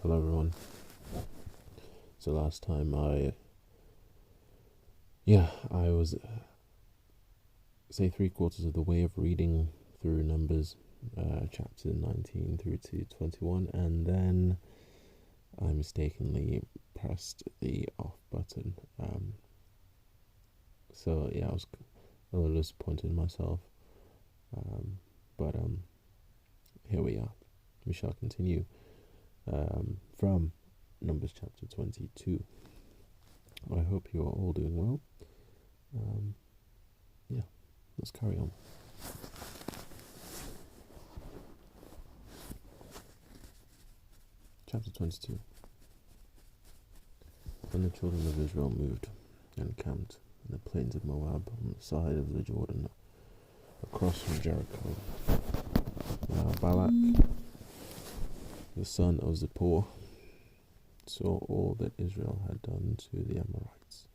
Hello everyone. So last time I was say 3/4 of the way of reading through Numbers, chapter 19 through to 21, and then I mistakenly pressed the off button. So yeah, I was a little disappointed in myself, but here we are. We shall continue from Numbers chapter 22. I hope you are all doing well. Let's carry on. Chapter 22. When the children of Israel moved and camped in the plains of Moab on the side of the Jordan across from Jericho, now Balak, the son of Zippor, saw all that Israel had done to the Amorites,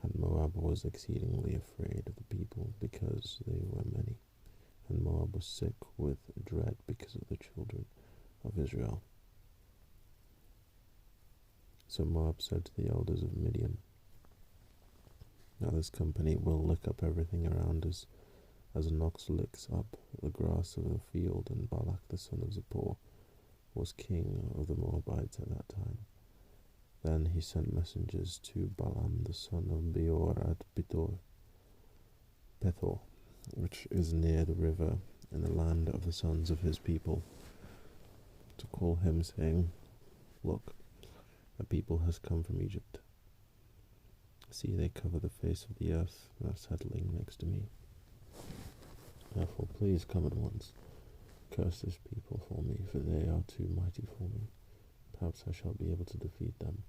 and Moab was exceedingly afraid of the people because they were many, and Moab was sick with dread because of the children of Israel. So Moab said to the elders of Midian, "Now this company will lick up everything around us, as an ox licks up the grass of the field." And Balak the son of Zippor was king of the Moabites at that time. Then he sent messengers to Balaam the son of Beor at Pethor, which is near the river in the land of the sons of his people, to call him, saying, "Look, a people has come from Egypt. See, they cover the face of the earth and are settling next to me. Therefore, please come at once. Curse this people for me, for they are too mighty for me. Perhaps I shall be able to defeat them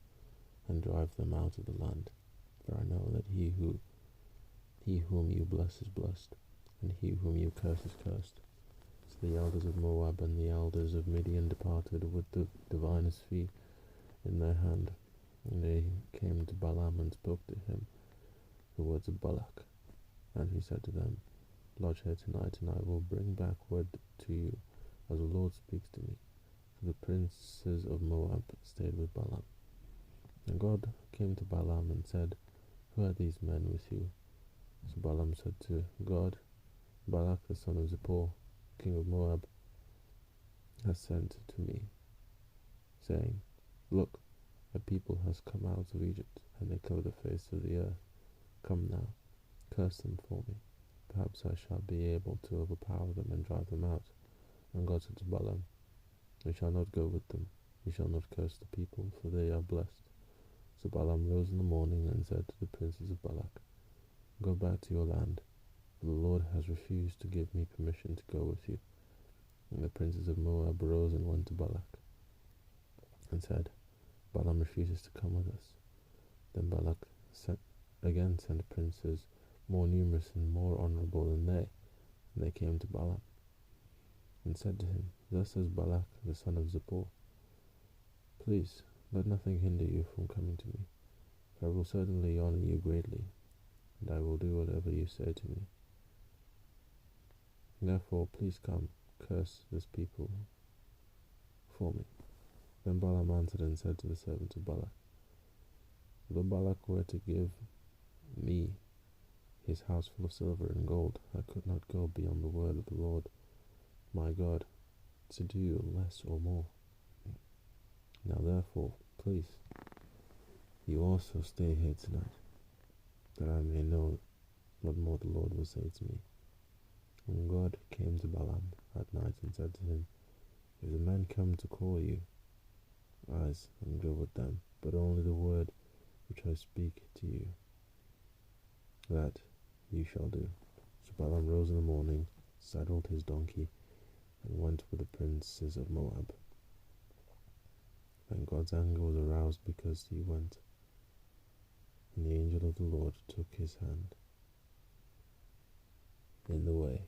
and drive them out of the land. For I know that he whom you bless is blessed, and he whom you curse is cursed." So the elders of Moab and the elders of Midian departed with the diviner's fee in their hand, and they came to Balaam and spoke to him the words of Balak. And he said to them, "Lodge here tonight, and I will bring back word to you as the Lord speaks to me." So the princes of Moab stayed with Balaam. And God came to Balaam and said, "Who are these men with you?" So Balaam said to God, "Balak the son of Zippor, king of Moab, has sent to me, saying, Look, a people has come out of Egypt, and they cover the face of the earth. Come now, curse them for me. Perhaps I shall be able to overpower them and drive them out." And God said to Balaam, "You shall not go with them. You shall not curse the people, for they are blessed." So Balaam rose in the morning and said to the princes of Balak, "Go back to your land, for the Lord has refused to give me permission to go with you." And the princes of Moab rose and went to Balak, and said, "Balaam refuses to come with us." Then Balak again sent princes more numerous and more honorable than they, and they came to Balaam, and said to him, "Thus says Balak the son of Zippor, Please let nothing hinder you from coming to me, for I will certainly honor you greatly, and I will do whatever you say to me. Therefore, please come, curse this people for me." Then Balaam answered and said to the servants of Balak, "Though Balak were to give me his house full of silver and gold, I could not go beyond the word of the Lord my God to do less or more. Now therefore, please, you also stay here tonight, that I may know what more the Lord will say to me." And God came to Balaam at night and said to him, "If the men come to call you, rise and go with them, but only the word which I speak to you, that you shall do." So Balaam rose in the morning, saddled his donkey, and went with the princes of Moab. Then God's anger was aroused because he went, and the angel of the Lord took his hand in the way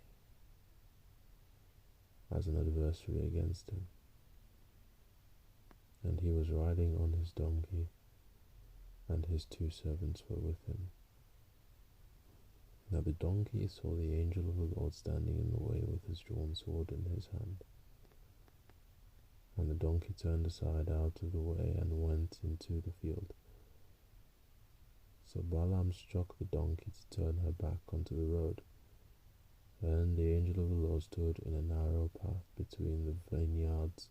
as an adversary against him. And he was riding on his donkey, and his 2 servants were with him. Now the donkey saw the angel of the Lord standing in the way with his drawn sword in his hand. And the donkey turned aside out of the way and went into the field. So Balaam struck the donkey to turn her back onto the road. Then the angel of the Lord stood in a narrow path between the vineyards,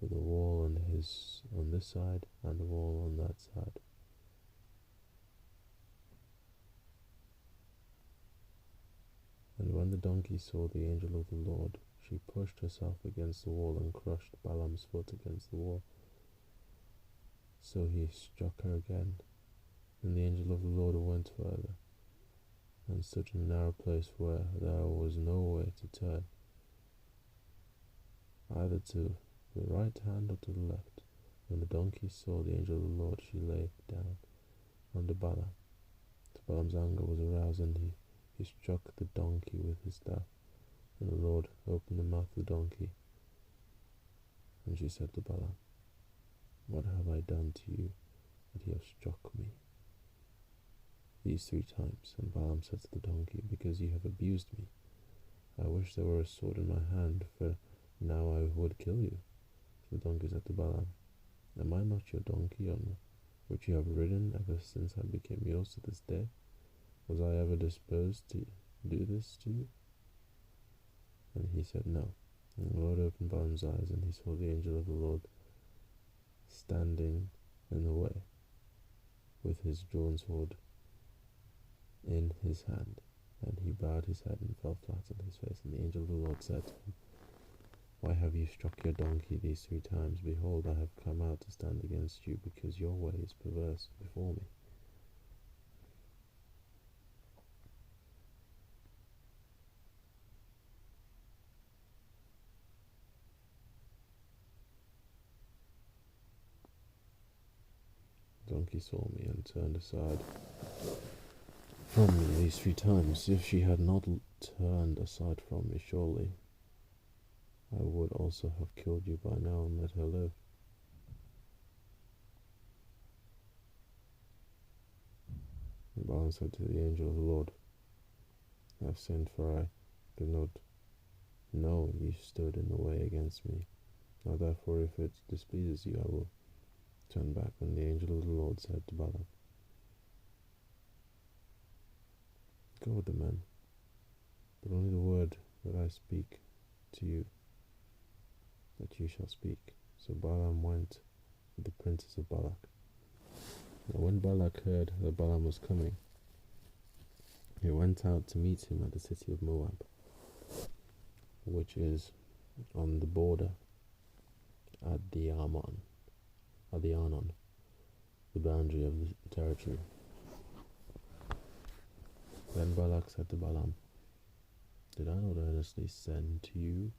with a wall on this side and a wall on that side. And when the donkey saw the angel of the Lord, she pushed herself against the wall and crushed Balaam's foot against the wall. So he struck her again. And the angel of the Lord went further, and stood in a narrow place where there was no way to turn, either to the right hand or to the left. When the donkey saw the angel of the Lord, she lay down under Balaam. So Balaam's anger was aroused, and he struck the donkey with his staff. And the Lord opened the mouth of the donkey, and she said to Balaam, "What have I done to you that you have struck me these 3 times?" And Balaam said to the donkey, "Because you have abused me. I wish there were a sword in my hand, for now I would kill you." So the donkey said to Balaam, "Am I not your donkey on which you have ridden ever since I became yours to this day? Was I ever disposed to do this to you?" And he said, "No." And the Lord opened Balaam's eyes, and he saw the angel of the Lord standing in the way, with his drawn sword in his hand. And he bowed his head and fell flat on his face. And the angel of the Lord said to him, "Why have you struck your donkey these 3 times? Behold, I have come out to stand against you, because your way is perverse before me." The donkey saw me and turned aside from me these 3 times. If she had not turned aside from me, surely I would also have killed you by now and let her live. And Balaam said to the angel of the Lord, "I have sinned, for I did not know you stood in the way against me. Now therefore, if it displeases you, I will turn back." And the angel of the Lord said to Balaam, "Go with the men, but only the word that I speak to you, that you shall speak." So Balaam went with the princes of Balak. Now when Balak heard that Balaam was coming, he went out to meet him at the city of Moab, which is on the border at the Arnon, the boundary of the territory. Then Balak said to Balaam, "Did I not earnestly send to you,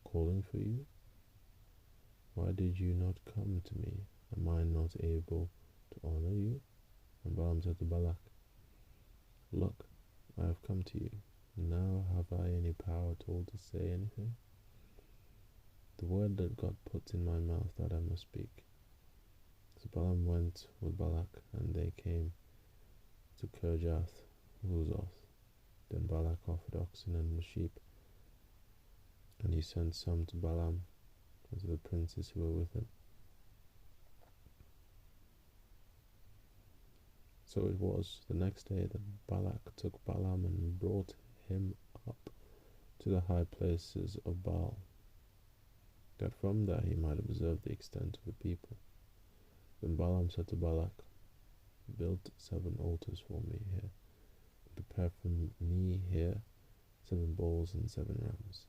calling for you? Why did you not come to me? Am I not able to honor you?" And Balaam said to Balak, "Look, I have come to you. Now have I any power at all to say anything? The word that God put in my mouth, that I must speak." So Balaam went with Balak, and they came to Kirjath Huzoth. Then Balak offered oxen and sheep, and he sent some to Balaam and to the princes who were with him. So it was the next day that Balak took Balaam and brought him up to the high places of Baal, that from there he might observe the extent of the people. Then Balaam said to Balak, "Build 7 altars for me here. Prepare for me here 7 bulls and 7 rams."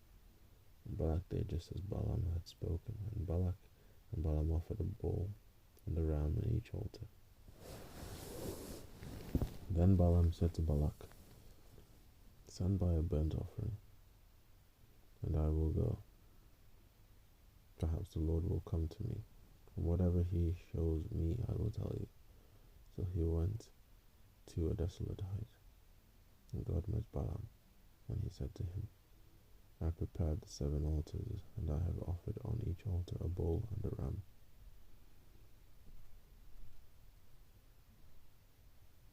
And Balak did just as Balaam had spoken, and Balaam offered a bull and a ram on each altar. Then Balaam said to Balak, "Stand by a burnt offering, and I will go. Perhaps the Lord will come to me, and whatever he shows me I will tell you." So he went to a desolate height, and God met Balaam, and he said to him, "I have prepared the 7 altars, and I have offered on each altar a bull and a ram."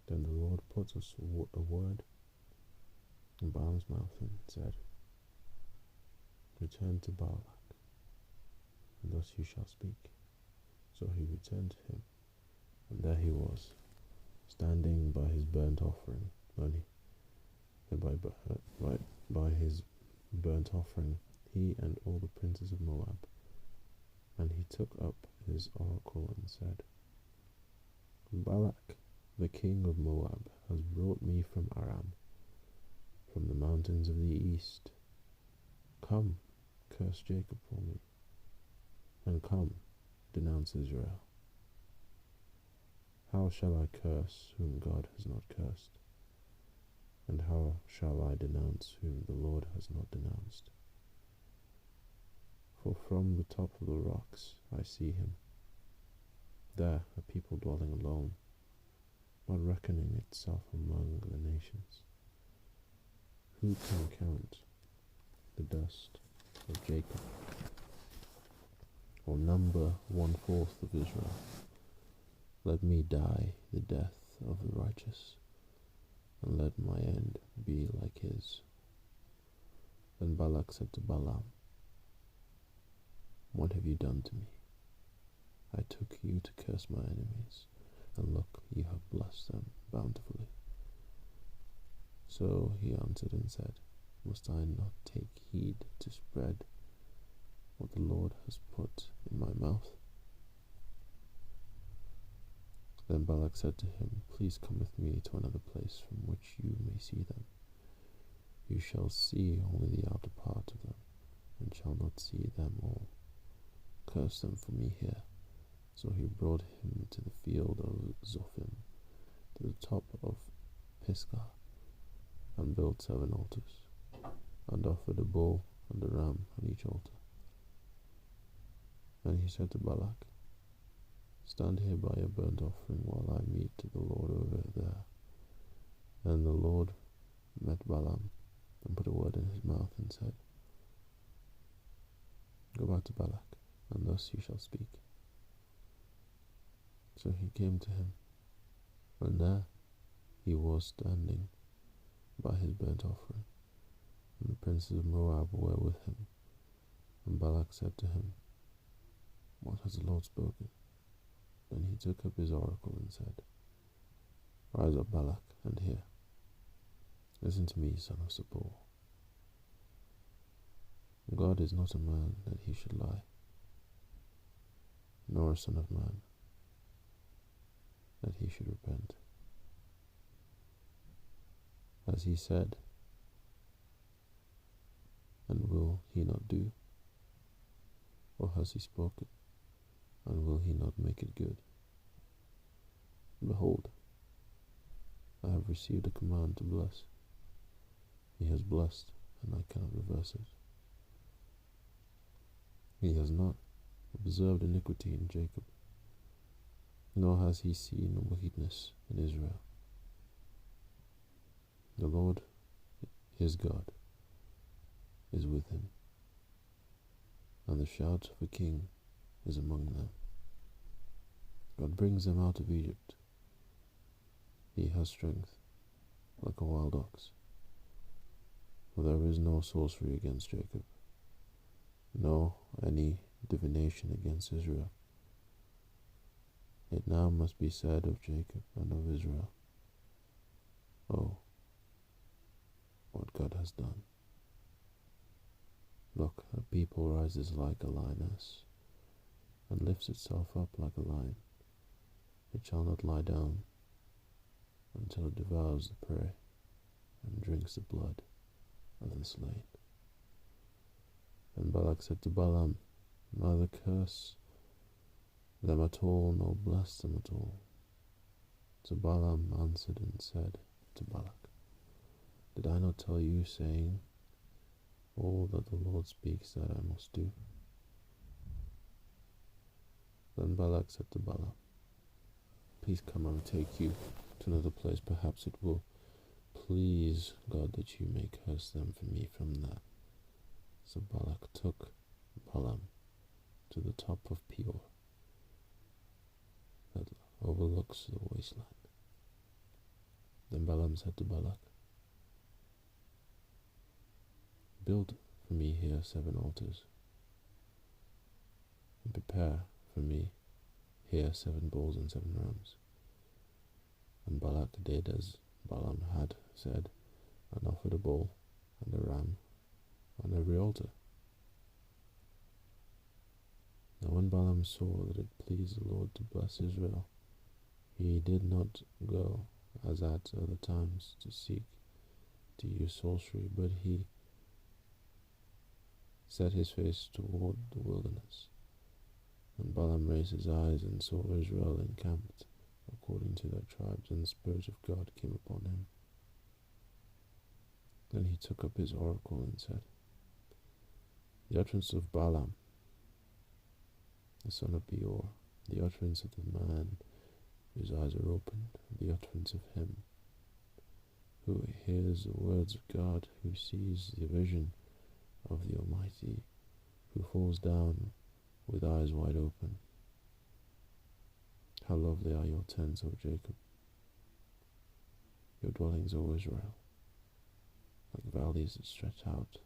Then the Lord put a word in Balaam's mouth and said, "Return to Balak, and thus you shall speak. So he returned to him, and there he was, standing by his burnt offering, by his burnt offering, he and all the princes of Moab. And he took up his oracle and said, Balak, the king of Moab, has brought me from Aram, from the mountains of the east. Come, curse Jacob for me, and come, denounce Israel. How shall I curse whom God has not cursed? And how shall I denounce whom the Lord has not denounced? For from the top of the rocks I see him, there a people dwelling alone, not reckoning itself among the nations. Who can count the dust of Jacob, or number 1/4 of Israel? Let me die the death of the righteous, and let my end be like his. Then Balak said to Balaam, What have you done to me? I took you to curse my enemies, and look, you have blessed them bountifully. So he answered and said, Must I not take heed to spread what the Lord has put in my mouth? Then Balak said to him, Please come with me to another place from which you may see them. You shall see only the outer part of them, and shall not see them all. Curse them for me here. So he brought him to the field of Zophim, to the top of Pisgah, and built 7 altars, and offered a bull and a ram on each altar. And he said to Balak, Stand here by your burnt offering while I meet to the Lord over there. Then the Lord met Balaam and put a word in his mouth and said, Go back to Balak, and thus you shall speak. So he came to him, and there he was standing by his burnt offering, and the princes of Moab were with him. And Balak said to him, What has the Lord spoken? Then he took up his oracle and said, Rise up, Balak, and hear. Listen to me, son of Zippor. God is not a man that he should lie, nor a son of man that he should repent. Has he said, and will he not do? Or has he spoken, and will he not make it good? Behold, I have received a command to bless. He has blessed, and I cannot reverse it. He has not observed iniquity in Jacob, nor has he seen wickedness in Israel. The Lord, his God, is with him, and the shout of a king is among them. God brings them out of Egypt. He has strength like a wild ox. For there is no sorcery against Jacob, no any divination against Israel. It now must be said of Jacob and of Israel, Oh, what God has done. Look, a people rises like a lioness, and lifts itself up like a lion. It shall not lie down until it devours the prey and drinks the blood of the slain. And Balak said to Balaam, Neither curse them at all, nor bless them at all. So Balaam answered and said to Balak, Did I not tell you, saying, All that the Lord speaks that I must do? Then Balak said to Balaam, Please come, I will take you to another place. Perhaps it will please God that you may curse them for me from there. So Balak took Balaam to the top of Peor, that overlooks the wasteland. Then Balaam said to Balak, Build for me here 7 altars, and prepare for me here 7 bulls and 7 rams. And Balak did as Balaam had said, and offered a bull and a ram on every altar. Now when Balaam saw that it pleased the Lord to bless Israel, he did not go as at other times to seek to use sorcery, but he set his face toward the wilderness. And Balaam raised his eyes and saw Israel encamped according to their tribes, and the Spirit of God came upon him. Then he took up his oracle and said, The utterance of Balaam, the son of Beor, the utterance of the man whose eyes are opened, the utterance of him who hears the words of God, who sees the vision of the Almighty, who falls down with eyes wide open. How lovely are your tents, O Jacob, your dwellings, O Israel, like valleys that stretch out,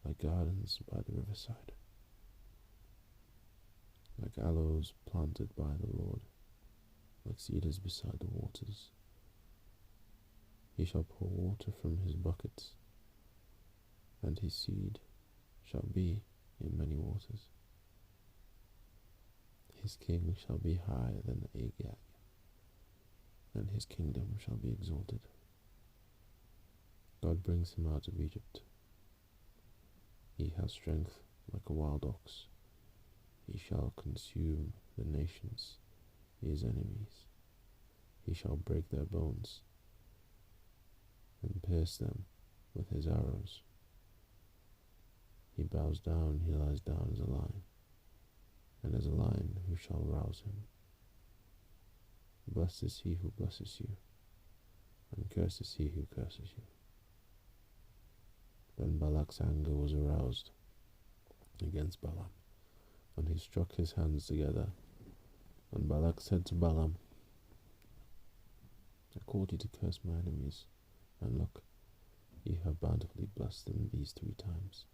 like gardens by the riverside, like aloes planted by the Lord, like cedars beside the waters. He shall pour water from his buckets, and his seed shall be in many waters. His king shall be higher than Agag, and his kingdom shall be exalted. God brings him out of Egypt. He has strength like a wild ox. He shall consume the nations, his enemies. He shall break their bones and pierce them with his arrows. He bows down, he lies down as a lion, and as a lion who shall rouse him. Blessed is he who blesses you, and cursed is he who curses you. Then Balak's anger was aroused against Balaam, and he struck his hands together. And Balak said to Balaam, I called you to curse my enemies, and look, you have bountifully blessed them these 3 times.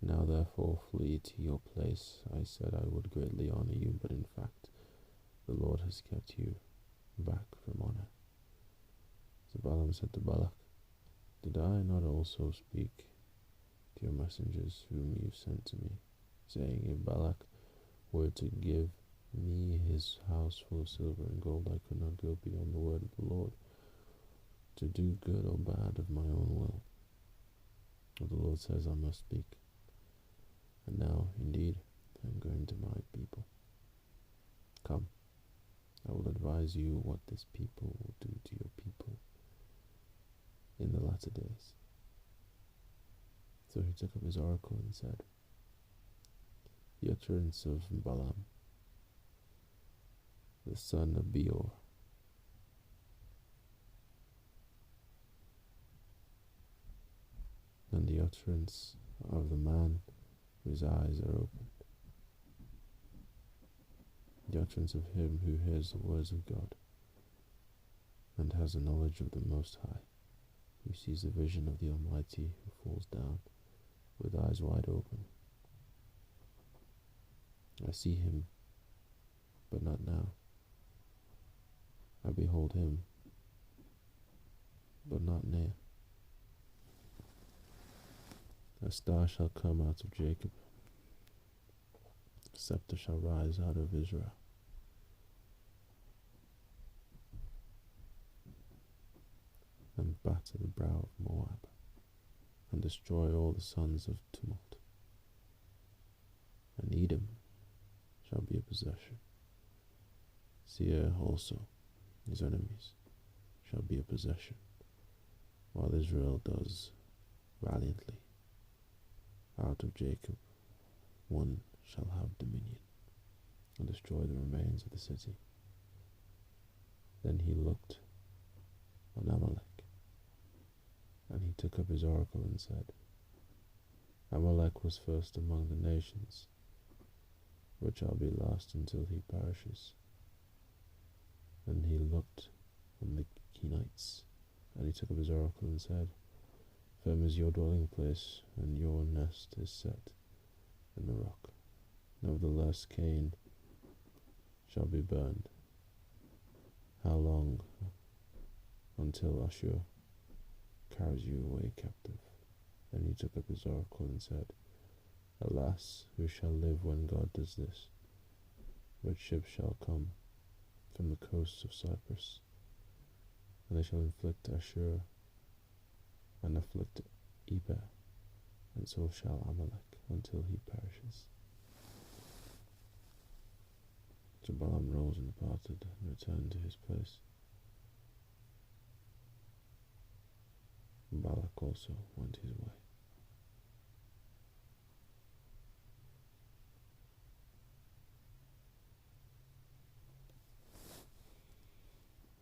Now therefore flee to your place. I said I would greatly honor you, but in fact the Lord has kept you back from honor. So Balaam said to Balak, Did I not also speak to your messengers whom you sent to me, saying, If Balak were to give me his house full of silver and gold, I could not go beyond the word of the Lord, to do good or bad of my own will. But the Lord says I must speak. And now, indeed, I am going to my people. Come, I will advise you what this people will do to your people in the latter days. So he took up his oracle and said, The utterance of Balaam, the son of Beor, and the utterance of the man whose eyes are opened, the utterance of him who hears the words of God, and has the knowledge of the Most High, who sees the vision of the Almighty, who falls down with eyes wide open. I see him, but not now. I behold him, but not near. A star shall come out of Jacob, a scepter shall rise out of Israel. And batter the brow of Moab, and destroy all the sons of tumult. And Edom shall be a possession. Seir also, his enemies, shall be a possession, while Israel does valiantly. Out of Jacob one shall have dominion, and destroy the remains of the city. Then he looked on Amalek, and he took up his oracle and said, Amalek was first among the nations, but shall be last until he perishes. And he looked on the Kenites, and he took up his oracle and said, Firm is your dwelling place, and your nest is set in the rock. Nevertheless, Cain shall be burned. How long? Until Ashur carries you away captive. Then he took up his oracle and said, Alas, who shall live when God does this? But ships shall come from the coasts of Cyprus, and they shall inflict Ashur, and afflict Eber, and so shall Amalek, until he perishes. So Balaam rose and departed, and returned to his place. Balak also went his way.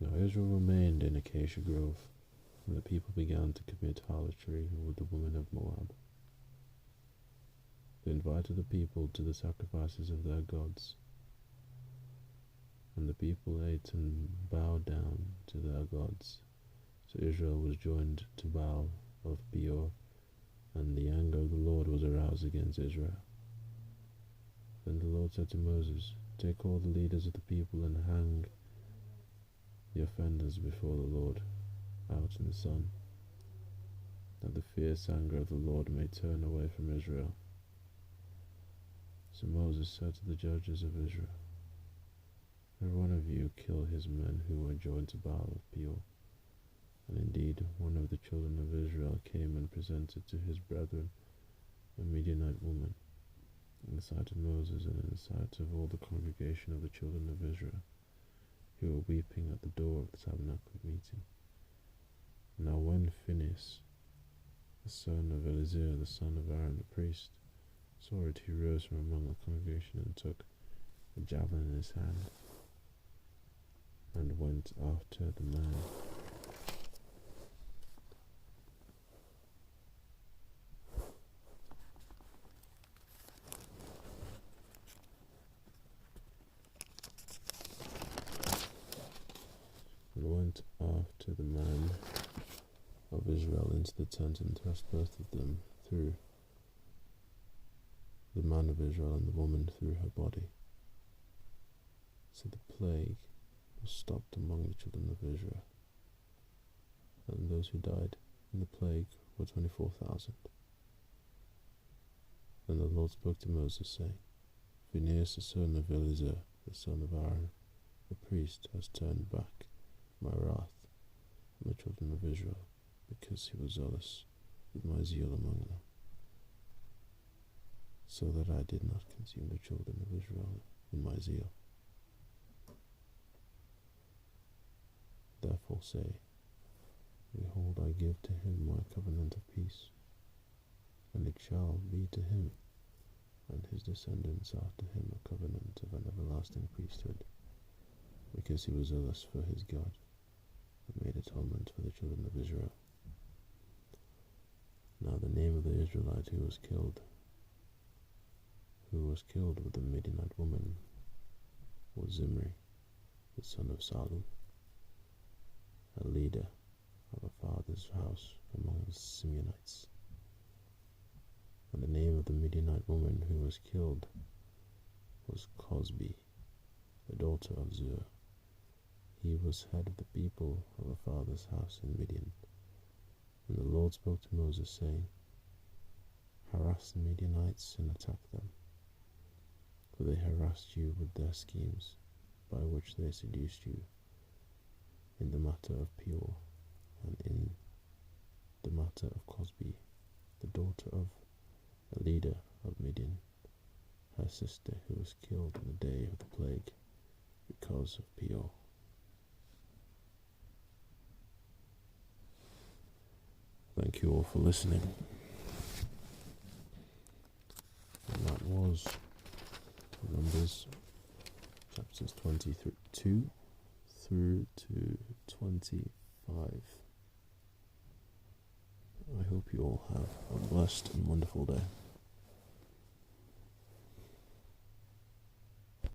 Now Israel remained in Acacia Grove, and the people began to commit harlotry with the women of Moab. They invited the people to the sacrifices of their gods, and the people ate and bowed down to their gods. So Israel was joined to Baal of Peor, and the anger of the Lord was aroused against Israel. Then the Lord said to Moses, Take all the leaders of the people and hang the offenders before the Lord out in the sun, that the fierce anger of the Lord may turn away from Israel. So Moses said to the judges of Israel, Every one of you kill his men who were joined to Baal of Peor. And indeed, one of the children of Israel came and presented to his brethren a Midianite woman, in the sight of Moses and in the sight of all the congregation of the children of Israel, who were weeping at the door of the tabernacle of meeting. Now when Phinehas, the son of Eleazar, the son of Aaron the priest, saw it, he rose from among the congregation and took a javelin in his hand, and went after the man. After the man of Israel into the tent, and thrust both of them through, the man of Israel and the woman through her body. So the plague was stopped among the children of Israel, and those who died in the plague were 24,000. Then the Lord spoke to Moses, saying, Phinehas the son of Eleazar, the son of Aaron, the priest, has turned back my wrath on the children of Israel, because he was zealous with my zeal among them, so that I did not consume the children of Israel in my zeal. Therefore say, Behold, I give to him my covenant of peace, and it shall be to him and his descendants after him a covenant of an everlasting priesthood, because he was zealous for his God, and made atonement for the children of Israel. Now the name of the Israelite who was killed with the Midianite woman, was Zimri, the son of Salu, a leader of a father's house among the Simeonites. And the name of the Midianite woman who was killed was Cosbi, the daughter of Zur. He was head of the people of a father's house in Midian. And the Lord spoke to Moses, saying, Harass the Midianites and attack them, for they harassed you with their schemes, by which they seduced you in the matter of Peor, and in the matter of Cosbi, the daughter of a leader of Midian, her sister, who was killed in the day of the plague because of Peor. Thank you all for listening. And that was Numbers chapters 22 through to 25. I hope you all have a blessed and wonderful day.